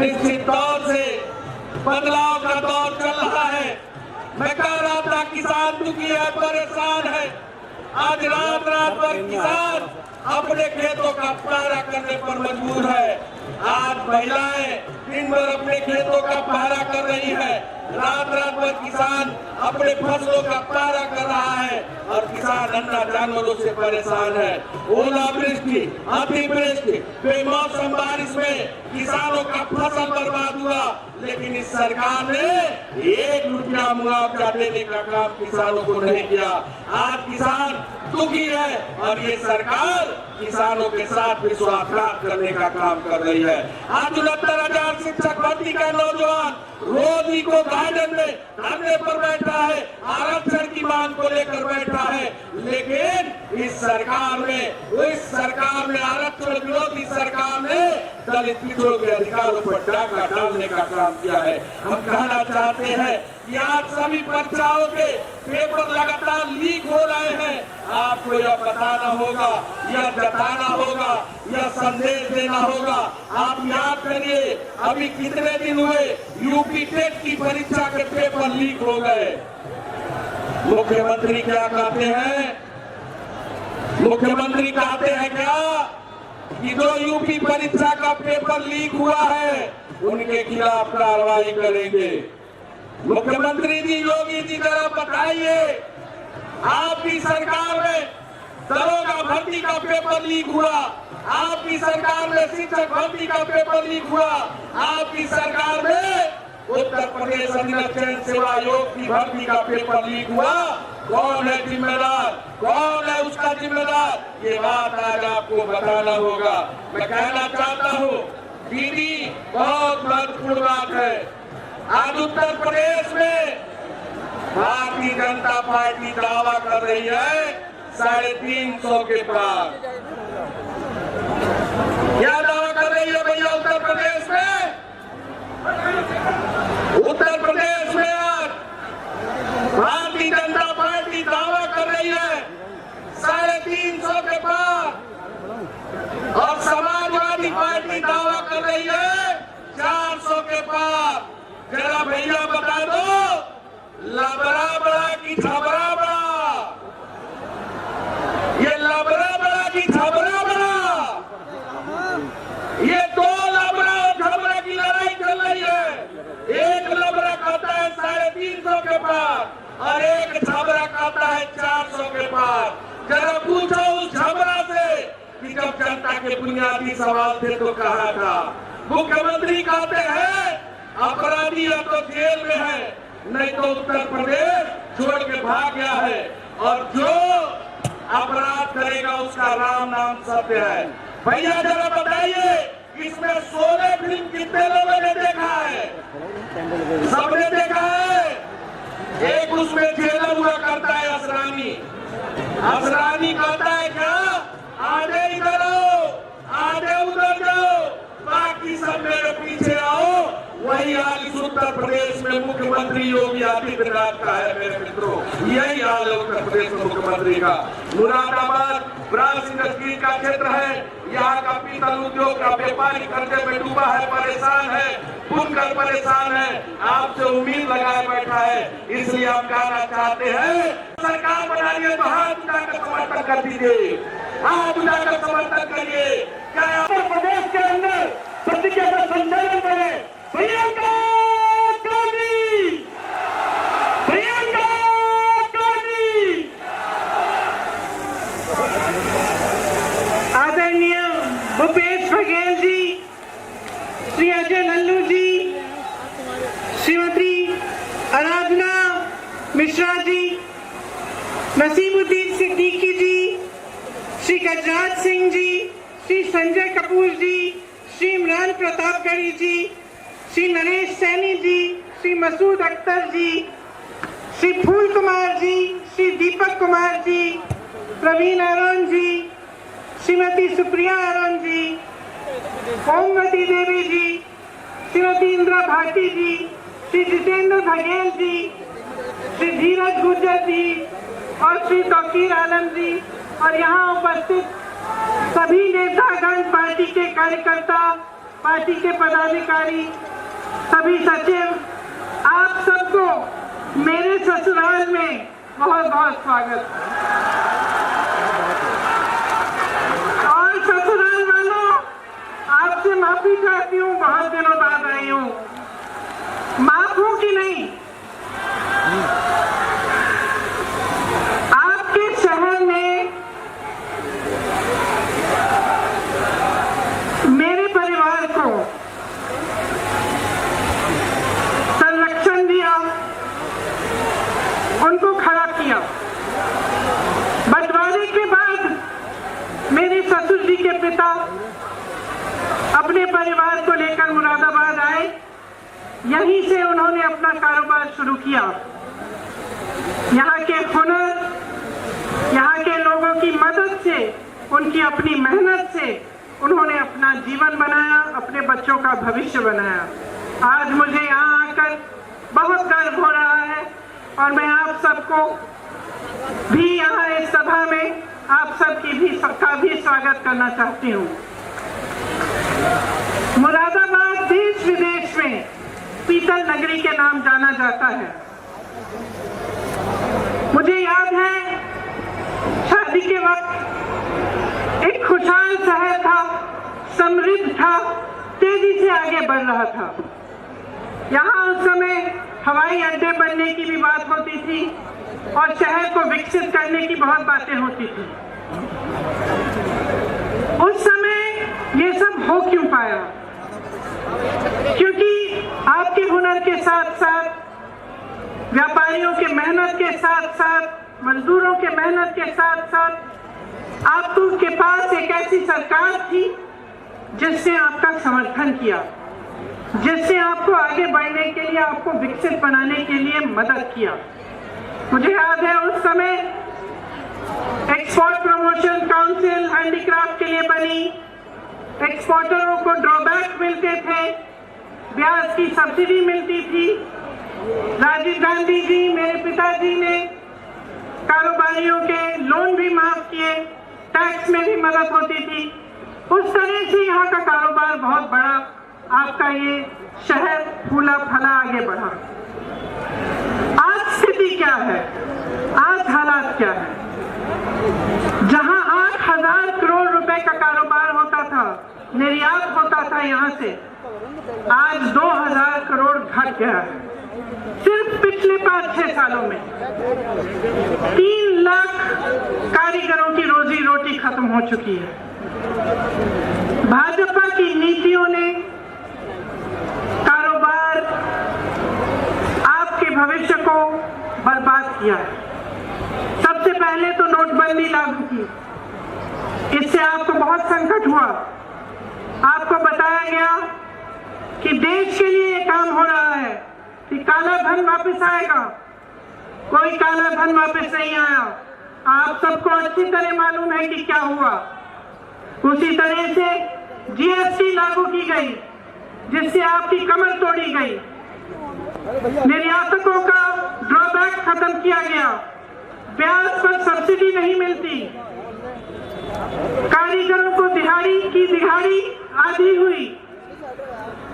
निश्चित तौर से बदलाव का दौर चल रहा है। मैं कह रहा था किसान दुखी है, परेशान है। आज रात रात भर किसान अपने खेतों का पहरा करने पर मजबूर है। आज महिलाएं दिन भर अपने खेतों का पहरा कर रही है। रात रात भर किसान अपने फसलों का पहरा कर रहा है और किसान अन्ना जानवरों से परेशान है। ओलावृष्टि, अतिवृष्टि, बेमौसम बारिश में किसानों का फसल बर्बाद हुआ, लेकिन इस सरकार ने 1 रुपया मुआवजा देने का काम किसानों को नहीं किया। आज किसान दुखी है और ये सरकार किसानों के साथ विश्वासघात करने का काम कर रही है। आज 69,000 शिक्षक भर्ती का नौजवान रोज ही को गार्डन में धरने पर बैठा है, आरक्षण की मांग को लेकर बैठा है, लेकिन इस सरकार में आरक्षण विरोधी सरकार ने दलित पिछड़ों के अधिकारों पर डाका डालने का काम किया है। हम कहना चाहते हैं कि आज सभी परीक्षाओं के पेपर लगातार लीक हो रहे हैं। आपको यह बताना होगा, यह जताना होगा, यह संदेश देना होगा। आप याद करिए, अभी कितने दिन हुए यूपी टेट की परीक्षा के पेपर लीक हो गए। मुख्यमंत्री क्या कहते हैं? मुख्यमंत्री कहते हैं क्या कि जो यूपी परीक्षा का पेपर लीक हुआ है उनके खिलाफ कार्रवाई करेंगे। मुख्यमंत्री जी, योगी जी, जरा बताइए, आपकी सरकार में दरोगा भर्ती का पेपर लीक हुआ, आपकी सरकार में शिक्षक भर्ती का पेपर लीक हुआ, आपकी सरकार में उत्तर प्रदेश अधीनस्थ चयन सेवा आयोग की भर्ती का पेपर लीक हुआ। कौन है जिम्मेदार? कौन है उसका जिम्मेदार? ये बात आज आपको बताना होगा। मैं कहना चाहता हूँ दीदी, बहुत महत्वपूर्ण बात है। आज उत्तर प्रदेश में भारतीय जनता पार्टी दावा कर रही है 350 के पार। क्या दावा कर रही है भैया उत्तर प्रदेश में? उत्तर प्रदेश में आज भारतीय जनता पार्टी दावा कर रही है 350 के पार और समाजवादी पार्टी दावा कर रही है 400 के पार। जरा भैया बता दो, लबरा बड़ा की छबरा बड़ा? ये लबरा बड़ा की छबरा बड़ा? ये 2 लबरा और छबरा की लड़ाई चल रही है। एक लबरा कहता है 350 के पार और एक छबरा कहता है 400 के पार। जरा पूछो उस छबरा से कि जब जनता के बुनियादी सवाल थे तो कहा था। मुख्यमंत्री कहते हैं अपराधी अब तो जेल में है, नहीं तो उत्तर प्रदेश छोड़ के भाग गया है और जो अपराध करेगा उसका राम नाम सत्य है। भैया जरा बताइए, इसमें 16 फिल्म कितने लोगों ने देखा है? सबने देखा है। एक उसमें जेला हुआ करता है असरानी। असरानी कहता है क्या, आधे इधर आओ, आधे उधर जाओ, बाकी सब मेरे पीछे आओ। वही हाल इस उत्तर प्रदेश में मुख्यमंत्री योगी आदित्यनाथ का है मेरे मित्रों। यही हाल है उत्तर प्रदेश में मुख्यमंत्री का। मुरादाबाद ब्रास इंडस्ट्री का क्षेत्र है, यहाँ का पीतल उद्योग का व्यापारी कर्जे में डूबा है, परेशान है, बुनकर परेशान है, आपसे उम्मीद लगाए बैठा है। इसलिए हम कहना चाहते हैं सरकार बनानी है तो हाथ उठाकर समर्थन कर दीजिए, हाथ उठाकर समर्थन करिए। क्या उत्तर प्रदेश के अंदर प्रतिज्ञा का संचालन करें? प्रियंका गांधी, प्रियंका गांधी। आदरणीय भूपेश बघेल जी, श्री अजय लल्लू जी, श्रीमती आराधना मिश्रा जी, नसीमुद्दीन सिद्दीकी जी, श्री गजराज सिंह जी, श्री संजय कपूर जी, श्री इमरान प्रतापगढ़ी जी, श्री नरेश सैनी जी, श्री मसूद अख्तर जी, श्री फूल कुमार जी, श्री दीपक कुमार जी, प्रवीण अरोन जी, श्रीमती सुप्रिया अरोन जी, ओमवती देवी जी, श्रीमती इंदिरा भारती जी, श्री जितेंद्र बघेल जी, श्री धीरज गुर्जर जी और श्री तौकीर आलम जी और यहाँ उपस्थित सभी नेतागण, पार्टी के कार्यकर्ता पार्टी के पदाधिकारी, सभी सचिव, आप सबको मेरे ससुराल में बहुत बहुत स्वागत। और ससुराल वालों, आपसे माफी चाहती हूँ, बहुत दिनों बाद आई हूँ। माफ हूँ कि नहीं? आपके शहर में मेरे परिवार को संरक्षण दिया, उनको खड़ा किया। बंटवारे के बाद मेरे ससुर जी के पिता अपने परिवार को लेकर मुरादाबाद आए। यहीं से उन्होंने अपना कारोबार शुरू किया। यहाँ के हुनर, यहाँ के लोगों की मदद से, उनकी अपनी मेहनत से उन्होंने अपना जीवन बनाया, अपने बच्चों का भविष्य बनाया। आज मुझे यहाँ आकर बहुत गर्व हो रहा है और मैं आप सबको भी यहाँ इस सभा में आप सबकी भी सबका भी स्वागत करना चाहती हूँ। मुरादाबाद देश विदेश में पीतल नगरी के नाम जाना जाता है। मुझे याद है शादी के वक्त एक खुशहाल शहर था, समृद्ध था, तेजी से आगे बढ़ रहा था। यहाँ उस समय हवाई अड्डे बनने की भी बात होती थी और शहर को विकसित करने की बहुत बातें होती थी। उस समय ये सब हो क्यों पाया? क्योंकि आपके हुनर के साथ साथ, व्यापारियों के मेहनत के साथ साथ, मजदूरों के मेहनत के साथ साथ आपके पास एक ऐसी सरकार थी जिसने आपका समर्थन किया, जिससे आपको आगे बढ़ने के लिए, आपको विकसित बनाने के लिए मदद किया। मुझे याद है उस समय एक्सपोर्ट प्रमोशन काउंसिल हैंडीक्राफ्ट के लिए बनी। एक्सपोर्टरों को ड्रॉबैक मिलते थे, ब्याज की सब्सिडी मिलती थी। राजीव गांधी जी, मेरे पिताजी ने कारोबारियों के लोन भी माफ किए, टैक्स में भी मदद होती थी। उस तरह से यहाँ का कारोबार बहुत बड़ा, आपका ये शहर फूला फला आगे बढ़ा। आज स्थिति क्या है? आज हालात क्या है? जहां 8,000 करोड़ रुपए का कारोबार होता था, निर्यात होता था यहाँ से, आज 2,000 करोड़ घट गया है। सिर्फ पिछले 5-6 सालों में 3 लाख कारीगरों की रोजी रोटी खत्म हो चुकी है। भाजपा की नीतियों ने कारोबार, आपके भविष्य को बर्बाद किया है। सबसे पहले तो नोटबंदी लागू की, इससे आपको बहुत संकट हुआ। आपको बताया गया कि देश के लिए ये काम हो रहा है कि काला धन वापस आएगा। कोई काला धन वापस नहीं आया। आप सबको अच्छी तरह मालूम है कि क्या हुआ। उसी तरह से जीएसटी लागू की गई, जिससे आपकी कमर तोड़ी गई। निर्यातकों का ड्रॉबैक खत्म किया गया, ब्याज पर सब्सिडी नहीं मिलती, कारीगरों को दिहाड़ी आधी हुई,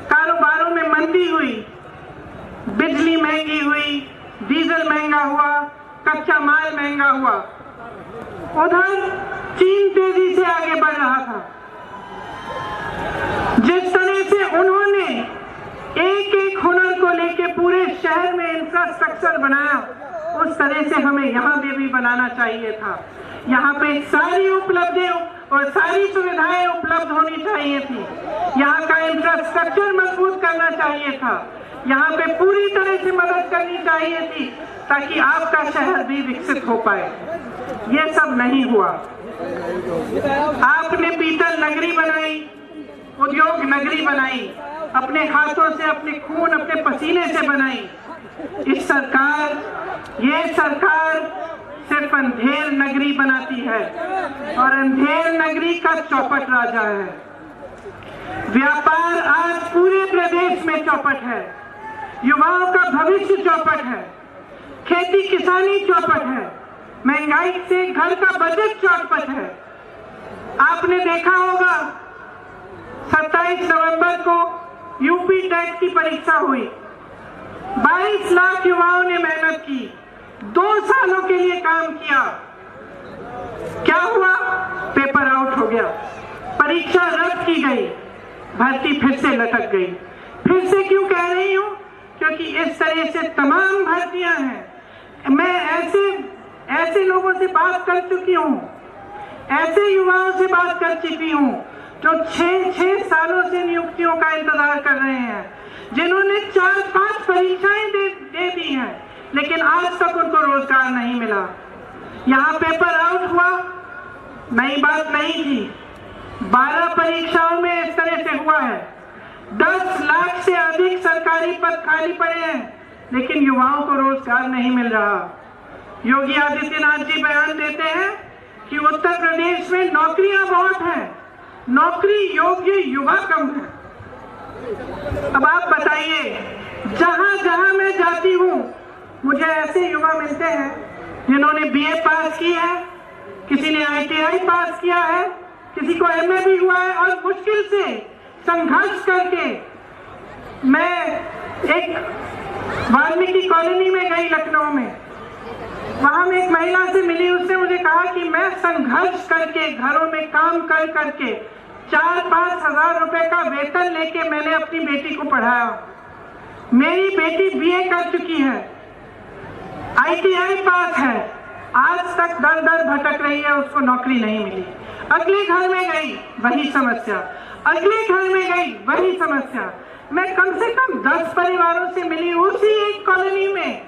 कारोबारों में मंदी हुई, बिजली महंगी हुई, डीजल महंगा हुआ, कच्चा माल महंगा हुआ। उधर चीन तेजी से आगे बढ़ रहा था। जिस तरह से उन्होंने एक एक हुनर को लेके पूरे शहर में इंफ्रास्ट्रक्चर बनाया, उस तरह से हमें यहाँ पे भी बनाना चाहिए था। यहाँ पे सारी उपलब्धियां और सारी सुविधाएं उपलब्ध होनी चाहिए थी। यहाँ का इंफ्रास्ट्रक्चर मजबूत करना चाहिए था। यहाँ पे पूरी तरह से मदद करनी चाहिए थी ताकि आपका शहर भी विकसित हो पाए। ये सब नहीं हुआ। आपने पीतल नगरी बनाई, उद्योग नगरी बनाई, अपने हाथों से, अपने खून, अपने पसीने से बनाई। ये सरकार सिर्फ अंधेर नगरी बनाती है और अंधेर नगरी का चौपट राजा है। व्यापार आज पूरे प्रदेश में चौपट है, युवाओं का भविष्य चौपट है, खेती किसानी चौपट है, महंगाई से घर का बजट चौपट है। आपने देखा होगा 27 नवंबर को यूपी टेट की परीक्षा हुई। 22 लाख युवाओं ने मेहनत की, 2 सालों के लिए काम किया। क्या हुआ? पेपर आउट हो गया, परीक्षा रद्द की गई, भर्ती फिर से लटक गई। फिर से क्यों कह रही हूं? क्योंकि इस तरह से तमाम भर्तियां हैं। मैं ऐसे लोगों से बात कर चुकी हूं, ऐसे युवाओं से बात कर चुकी हूं जो 6 सालों से नियुक्तियों का इंतजार कर रहे हैं, जिन्होंने 4-5 परीक्षाएं दे दी हैं, लेकिन आज तक उनको रोजगार नहीं मिला। यहाँ पेपर आउट हुआ, नई बात नहीं थी। 12 परीक्षाओं में इस तरह से हुआ है। 10 लाख से अधिक सरकारी पद खाली पड़े हैं, लेकिन युवाओं को रोजगार नहीं मिल रहा। योगी आदित्यनाथ जी बयान देते हैं कि उत्तर प्रदेश में नौकरियां बहुत हैं, नौकरी योग्य युवा कम है। अब आप बताइए, जहां जहां मैं जाती हूं मुझे ऐसे युवा मिलते हैं जिन्होंने बीए पास की है, किसी ने आईटीआई पास किया है, किसी को एमए भी हुआ है, और मुश्किल से संघर्ष करके मैं एक वाल्मीकि कॉलोनी में गई लखनऊ में, वहां में एक महिला से मिली। उसने मुझे कहा कि मैं संघर्ष करके घरों में काम कर करके 4-5 हजार रुपए का वेतन लेके मैंने अपनी बेटी को पढ़ाया। मेरी बेटी बीए कर चुकी है, आईटीआई पास है, आज तक दर दर भटक रही है, उसको नौकरी नहीं मिली। अगले घर में गई, वही समस्या, अगले घर में गई, वही समस्या। मैं कम से कम 10 परिवारों से मिली उसी एक कॉलोनी में,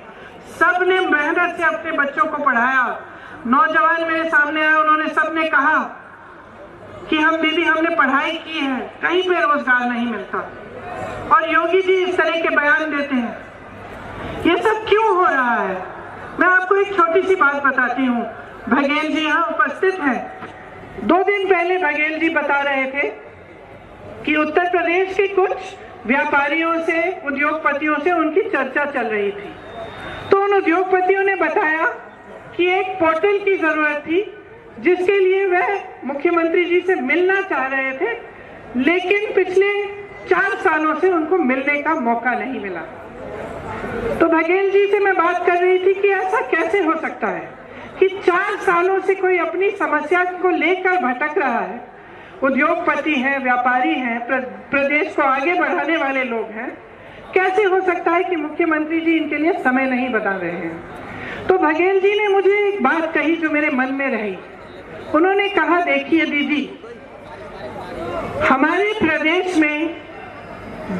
सबने मेहनत से अपने बच्चों को पढ़ाया। नौजवान मेरे सामने आए, उन्होंने सबने कहा कि हम दीदी हमने पढ़ाई की है, कहीं पे रोजगार नहीं मिलता। और योगी जी इस तरह के बयान देते हैं। ये सब क्यों हो रहा है? मैं आपको एक छोटी सी बात बताती हूँ। बघेल जी यहाँ उपस्थित हैं। 2 दिन पहले बघेल जी बता रहे थे कि उत्तर प्रदेश के कुछ व्यापारियों से, उद्योगपतियों से उनकी चर्चा चल रही थी। तो उन उद्योगपतियों ने बताया कि एक पोर्टल की जरूरत थी, जिसके लिए वह मुख्यमंत्री जी से मिलना चाह रहे थे, लेकिन पिछले 4 सालों से उनको मिलने का मौका नहीं मिला। तो बघेल जी से मैं बात कर रही थी कि ऐसा कैसे हो सकता है कि 4 सालों से कोई अपनी समस्या को लेकर भटक रहा है। उद्योगपति हैं, व्यापारी हैं, प्रदेश को आगे बढ़ाने वाले लोग हैं, कैसे हो सकता है कि मुख्यमंत्री जी इनके लिए समय नहीं बता रहे हैं? तो बघेल जी ने मुझे एक बात कही जो मेरे मन में रही। उन्होंने कहा, देखिए दीदी, हमारे प्रदेश में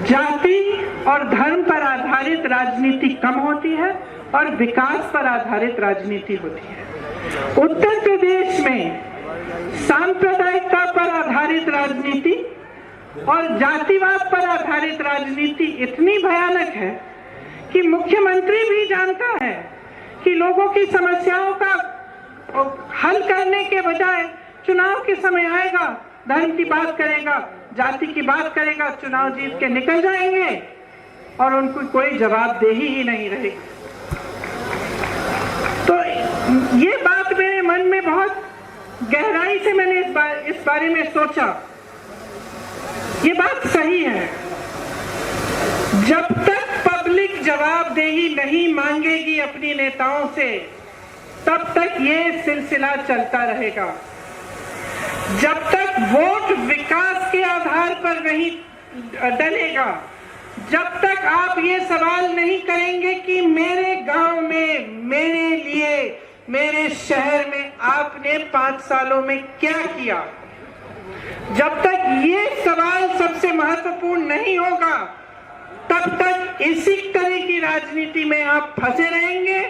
जाति और धर्म पर आधारित राजनीति कम होती है और विकास पर आधारित राजनीति होती है। उत्तर प्रदेश में सांप्रदायिकता पर आधारित राजनीति और जातिवाद पर आधारित राजनीति इतनी भयानक है कि मुख्यमंत्री भी जानता है कि लोगों की समस्याओं का हल करने के बजाय चुनाव के समय आएगा, धर्म की बात करेगा, जाति की बात करेगा, चुनाव जीत के निकल जाएंगे और उनको कोई जवाबदेही ही नहीं रहेगी। तो ये बात मेरे मन में बहुत गहराई से मैंने इस बारे में सोचा। ये बात सही है। जब तक पब्लिक जवाबदेही नहीं मांगेगी अपनी नेताओं से, तब तक ये सिलसिला चलता रहेगा। जब तक वोट विकास के आधार पर नहीं डलेगा, जब तक आप ये सवाल नहीं करेंगे कि मेरे गांव में, मेरे लिए, मेरे शहर में आपने 5 सालों में क्या किया, जब तक ये सवाल सबसे महत्वपूर्ण नहीं होगा, तब तक इसी तरह की राजनीति में आप फंसे रहेंगे,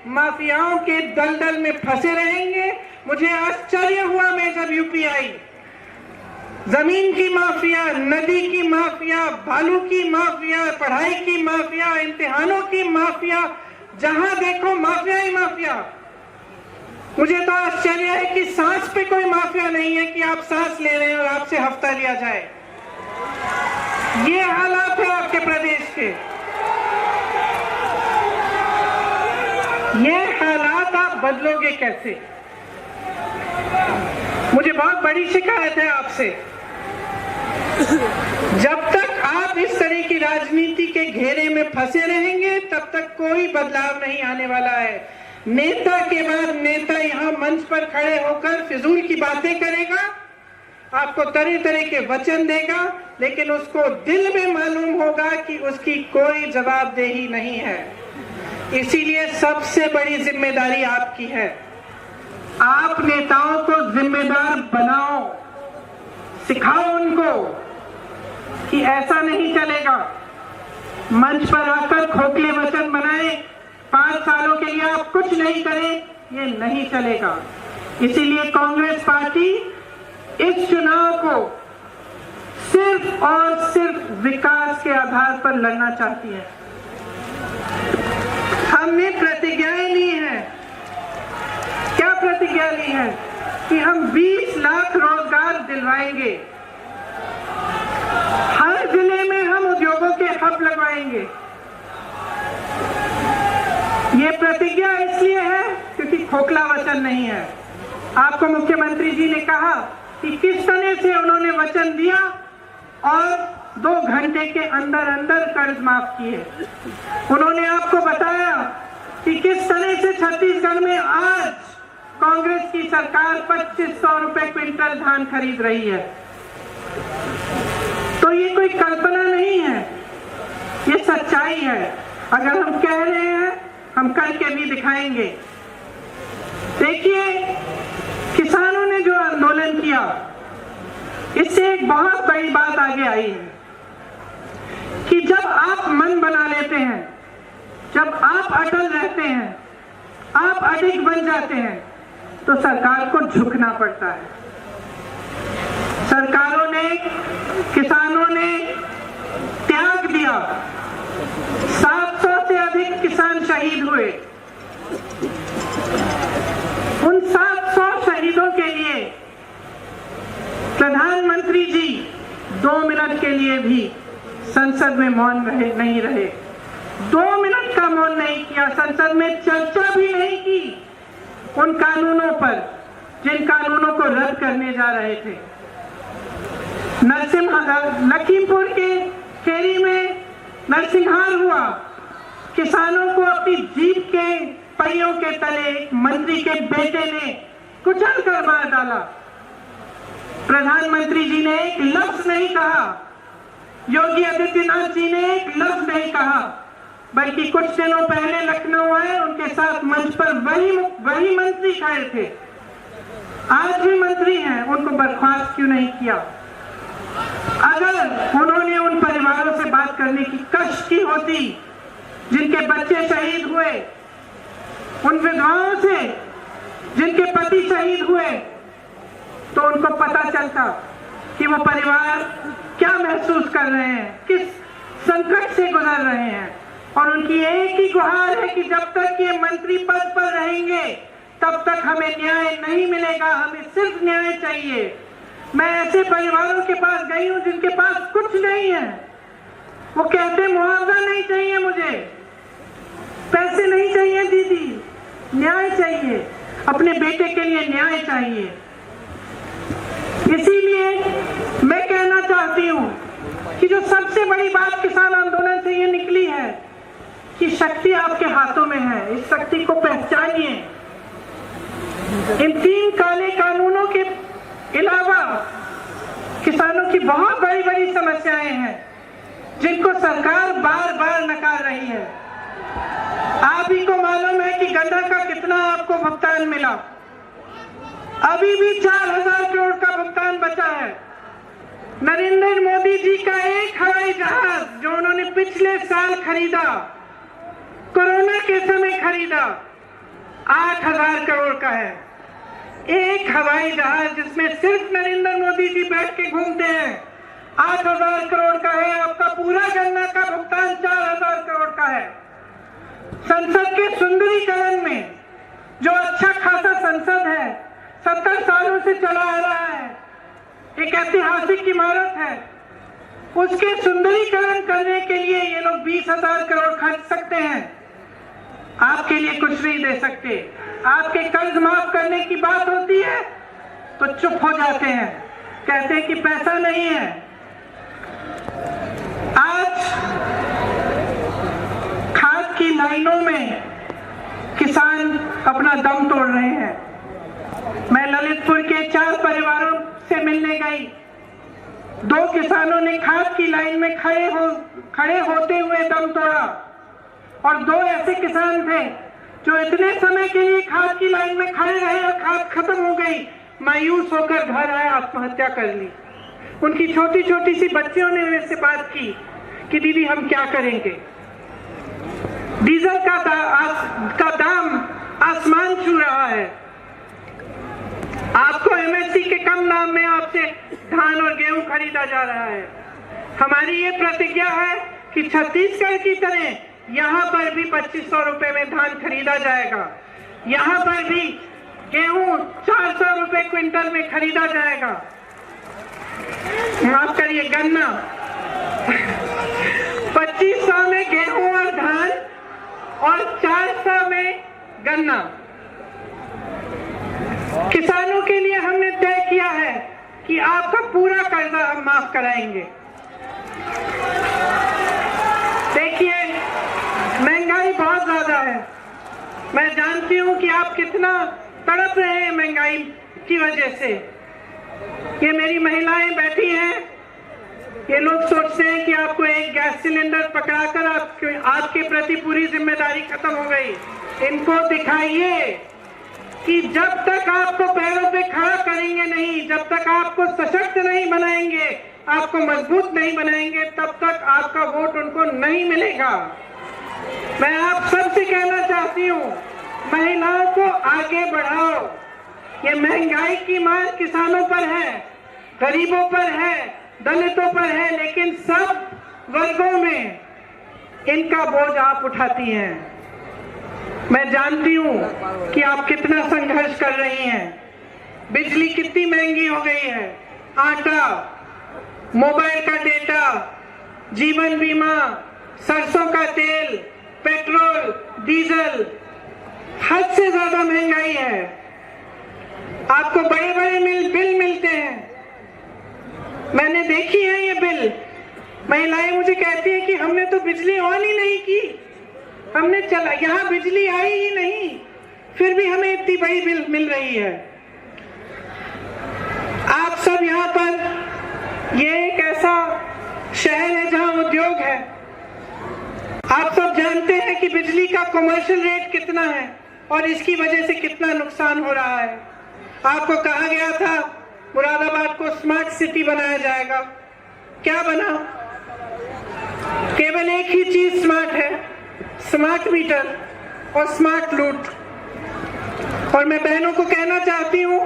माफियाओं के दलदल में फंसे रहेंगे। मुझे आश्चर्य हुआ मैं जब यूपी आई, जमीन की माफिया, नदी की माफिया, बालू की माफिया, पढ़ाई की माफिया, इम्तिहानों की माफिया, जहां देखो माफिया ही माफिया। मुझे तो आश्चर्य है कि सांस पे कोई माफिया नहीं है कि आप सांस ले रहे हैं और आपसे हफ्ता लिया जाए। ये हालात है आपके प्रदेश के। ये हालात आप बदलोगे कैसे? मुझे बहुत बड़ी शिकायत है आपसे। जब तक आप इस तरह की राजनीति के घेरे में फंसे रहेंगे तब तक कोई बदलाव नहीं आने वाला है। नेता के बाद नेता यहाँ मंच पर खड़े होकर फिजूल की बातें करेगा, आपको तरह तरह के वचन देगा, लेकिन उसको दिल में मालूम होगा कि उसकी कोई जवाबदेही नहीं है। इसीलिए सबसे बड़ी जिम्मेदारी आपकी है। आप नेताओं को जिम्मेदार बनाओ, सिखाओ उनको कि ऐसा नहीं चलेगा। मंच पर आकर खोखले वचन बनाए, 5 सालों के लिए आप कुछ नहीं करें, ये नहीं चलेगा। इसीलिए कांग्रेस पार्टी इस चुनाव को सिर्फ और सिर्फ विकास के आधार पर लड़ना चाहती है। हमने प्रतिज्ञाएं ली हैं। क्या प्रतिज्ञा ली है? कि हम 20 लाख रोजगार दिलवाएंगे, हर जिले में हम उद्योगों के हब लगवाएंगे। ये प्रतिज्ञा इसलिए है क्योंकि खोखला वचन नहीं है। आपको मुख्यमंत्री जी ने कहा कि किस तरह से उन्होंने वचन दिया और 2 घंटे के अंदर अंदर कर्ज माफ किए। उन्होंने आपको बताया कि किस तरह से छत्तीसगढ़ में आज कांग्रेस की सरकार 2500 रुपए क्विंटल धान खरीद रही है। तो ये कोई कल्पना नहीं है, ये सच्चाई है। अगर हम कह रहे हैं, हम करके भी दिखाएंगे। देखिए, किसानों ने जो आंदोलन किया, इससे एक बहुत बड़ी बात आगे आई है कि जब आप मन बना लेते हैं, जब आप अटल रहते हैं, आप अडिग बन जाते हैं, तो सरकार को झुकना पड़ता है। सरकारों ने, किसानों ने त्याग दिया। 700 से अधिक किसान शहीद हुए। उन 700 शहीदों के लिए प्रधानमंत्री जी 2 मिनट के लिए भी संसद में मौन नहीं रहे। 2 मिनट का मौन नहीं किया, संसद में चर्चा भी नहीं की उन कानूनों पर जिन कानूनों को रद्द करने जा रहे थे। लखीमपुर के खेरी में नरसिंहार हुआ, किसानों को अपनी जीप के पहियों के तले मंत्री के बेटे ने कुचल कर मार डाला। प्रधानमंत्री जी ने एक लफ्ज नहीं कहा, योगी आदित्यनाथ जी ने एक लफ्ज नहीं कहा, बल्कि कुछ दिनों पहले लखनऊ आए, उनके साथ मंच पर वही मंत्री खड़े थे, आज भी मंत्री हैं, उनको बर्खास्त क्यों नहीं किया? अगर उन्होंने उन परिवारों से बात करने की कष्ट की होती जिनके बच्चे शहीद हुए, उन विधवाओं से जिनके पति शहीद हुए, तो उनको पता चलता कि वो परिवार क्या महसूस कर रहे हैं, किस संकट से गुजर रहे हैं। और उनकी एक ही गुहार है कि जब तक ये मंत्री पद पर रहेंगे तब तक हमें न्याय नहीं मिलेगा, हमें सिर्फ न्याय चाहिए। मैं ऐसे परिवारों के पास गई हूं जिनके पास कुछ नहीं है, वो कहते मुआवजा नहीं चाहिए, मुझे पैसे नहीं चाहिए दीदी, न्याय चाहिए, अपने बेटे के लिए न्याय चाहिए। इसीलिए मैं कहना चाहती हूं कि जो सबसे बड़ी बात किसान आंदोलन से ये निकली है कि शक्ति आपके हाथों में है, इस शक्ति को पहचानिए। इन 3 काले कानूनों के अलावा किसानों की बहुत बड़ी बड़ी समस्याएं हैं जिनको सरकार बार बार नकार रही है। आप ही को मालूम है कि गन्ना का कितना आपको भुगतान मिला, अभी भी 4000 करोड़ का भुगतान बचा है। नरेंद्र मोदी जी का एक हवाई जहाज जो उन्होंने पिछले साल खरीदा, कोरोना के समय खरीदा, 8000 करोड़ का है। एक हवाई जहाज जिसमें सिर्फ नरेंद्र मोदी जी बैठ के घूमते हैं, 8000 करोड़ का है। आपका पूरा गन्ना का भुगतान 4000 करोड़ का है। संसद के सुंदरीकरण में जो अच्छा खासा संसद है, 70 सालों से चला आ रहा है, एक ऐतिहासिक इमारत है, उसके सुंदरीकरण करने के लिए ये लोग 20,000 करोड़ खर्च सकते हैं, आपके लिए कुछ नहीं दे सकते। आपके कर्ज माफ करने की बात होती है तो चुप हो जाते हैं, कहते हैं कि पैसा नहीं है। आज खाद की लाइनों में किसान अपना दम तोड़ रहे हैं। मैं ललितपुर के 4 परिवारों से मिलने गई। 2 किसानों ने खाद की लाइन में खड़े होते हुए दम तोड़ा और 2 ऐसे किसान थे जो इतने समय के लिए खाद की लाइन में खड़े रहे और खाद खत्म हो गई, मायूस होकर घर आए, आत्महत्या कर ली। उनकी छोटी छोटी सी बच्चियों ने मेरे से बात की कि दीदी हम क्या करेंगे। डीजल का दाम आसमान छू रहा है। आपको एमएसपी के कम दाम में आपसे धान और गेहूं खरीदा जा रहा है। हमारी ये प्रतिज्ञा है कि छत्तीसगढ़ की तरह यहाँ पर भी 2500 रुपए में धान खरीदा जाएगा। यहाँ पर भी गेहूं 400 रुपए क्विंटल में खरीदा जाएगा। माफ करिए, गन्ना 2500 में गेहूं और धान और 400 में गन्ना। किसानों के लिए हमने तय किया है कि आपका पूरा कर्जा हम माफ कराएंगे। देखिए, महंगाई बहुत ज्यादा है। मैं जानती हूं कि आप कितना तड़प रहे हैं महंगाई की वजह से। ये मेरी महिलाएं बैठी हैं, ये लोग सोचते हैं कि आपको एक गैस सिलेंडर पकड़ाकर आपके प्रति पूरी जिम्मेदारी खत्म हो गई। इनको दिखाइए कि जब तक आपको पैरों पे खड़ा करेंगे नहीं, जब तक आपको सशक्त नहीं बनाएंगे, आपको मजबूत नहीं बनाएंगे, तब तक आपका वोट उनको नहीं मिलेगा। मैं आप सबसे कहना चाहती हूँ, महिलाओं को आगे बढ़ाओ। ये महंगाई की मार किसानों पर है, गरीबों पर है, दलितों पर है, लेकिन सब वर्गों में इनका बोझ आप उठाती हैं। मैं जानती हूँ कि आप कितना संघर्ष कर रही हैं। बिजली कितनी महंगी हो गई है, आटा, मोबाइल का डेटा, जीवन बीमा, सरसों का तेल, पेट्रोल, डीजल, हद से ज्यादा महंगाई है। आपको बड़े बड़े बिल मिलते हैं। मैंने देखी है ये बिल। महिलाएं मुझे कहती है कि हमने तो बिजली ऑन ही नहीं की, हमने चला, यहाँ बिजली आई ही नहीं, फिर भी हमें इतनी बड़ी बिल मिल रही है। आप सब यहाँ पर, ये एक ऐसा शहर है जहाँ उद्योग है। आप सब जानते हैं कि बिजली का कमर्शियल रेट कितना है और इसकी वजह से कितना नुकसान हो रहा है। आपको कहा गया था मुरादाबाद को स्मार्ट सिटी बनाया जाएगा। क्या बना? केवल एक ही चीज स्मार्ट है, स्मार्ट मीटर और स्मार्ट लूट। और मैं बहनों को कहना चाहती हूँ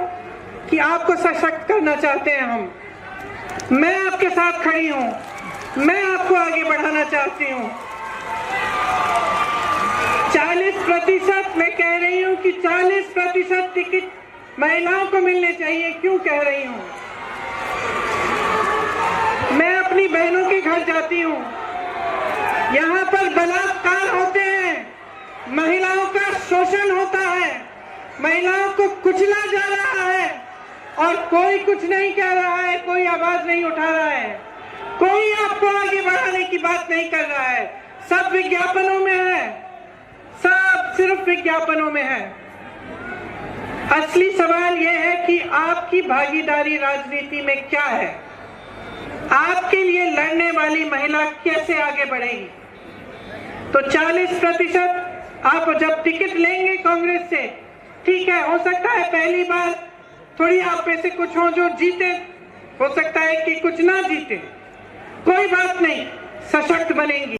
कि आपको सशक्त करना चाहते हैं हम। मैं आपके साथ खड़ी हूँ, मैं आपको आगे बढ़ाना चाहती हूँ। 40%, मैं कह रही हूँ कि 40% टिकट महिलाओं को मिलने चाहिए। क्यों कह रही हूँ? मैं अपनी बहनों के घर जाती हूँ, यहाँ पर बलात्कार होते हैं, महिलाओं का शोषण होता है, महिलाओं को कुचला जा रहा है और कोई कुछ नहीं कह रहा है, कोई आवाज नहीं उठा रहा है, कोई आपको आगे बढ़ाने की बात नहीं कर रहा है। सब विज्ञापनों में है, सब सिर्फ विज्ञापनों में है। असली सवाल यह है कि आपकी भागीदारी राजनीति में क्या है? आपके लिए लड़ने वाली महिला कैसे आगे बढ़ेगी? तो 40% आप जब टिकट लेंगे कांग्रेस से, ठीक है, हो सकता है पहली बार थोड़ी आप में से कुछ हो जो जीते, हो सकता है कि कुछ ना जीते, कोई बात नहीं, सशक्त बनेंगी।